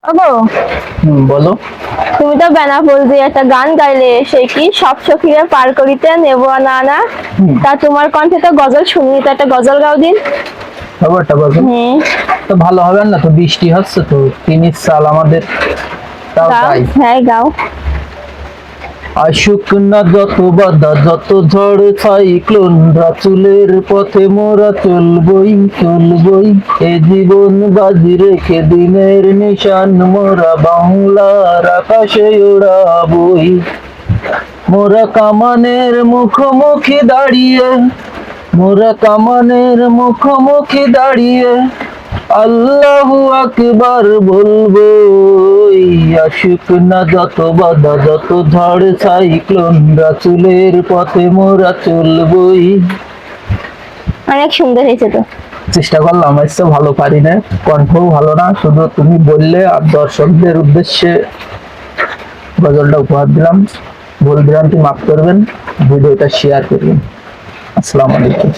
ওগো, বলো। তুমি তো বেনাপোল দিয়ে একটা গান গাইলে, সে কি সব সখীরা পার করিতে নেব না না। তা তোমার কণ্ঠে তো গজল শুনি, তো একটা গজল গাও দিন। খবরটা বলো। হুম, তো ভালো হবে না, তো বৃষ্টি হচ্ছে তো 3 সাল আমাদের, তাও গাও। তাই। হ্যাঁ, গাও। আসুক না যত বাধা, যত ঝড় সাইক্লোন, রাসূলের পথে মোরা চলবই চলবই। এ জীবন বাজি রেখে দিনের নিশান মোরা বাংলার আকাশে ওড়াবই। মোরা কামানের মুখোমুখি দাঁড়িয়ে, মোরা কামানের মুখোমুখি দাঁড়িয়ে আল্লাহু আকবার বলবো। আসুক না যত বাধা, যত ঝড় সাইক্লোন, রাসূলের পথে মোরা চলবই। অনেক সুন্দর হয়েছে তো। চেষ্টা করলাম, এসে ভালো পারি না, কণ্ঠও ভালো না, শুধু তুমি বললে আর দর্শকদের উদ্দেশ্যে গজলটা উপহার দিলাম। ভুল ভ্রান্তি মাফ করবেন, ভিডিওটা শেয়ার করবেন। আসসালামু আলাইকুম।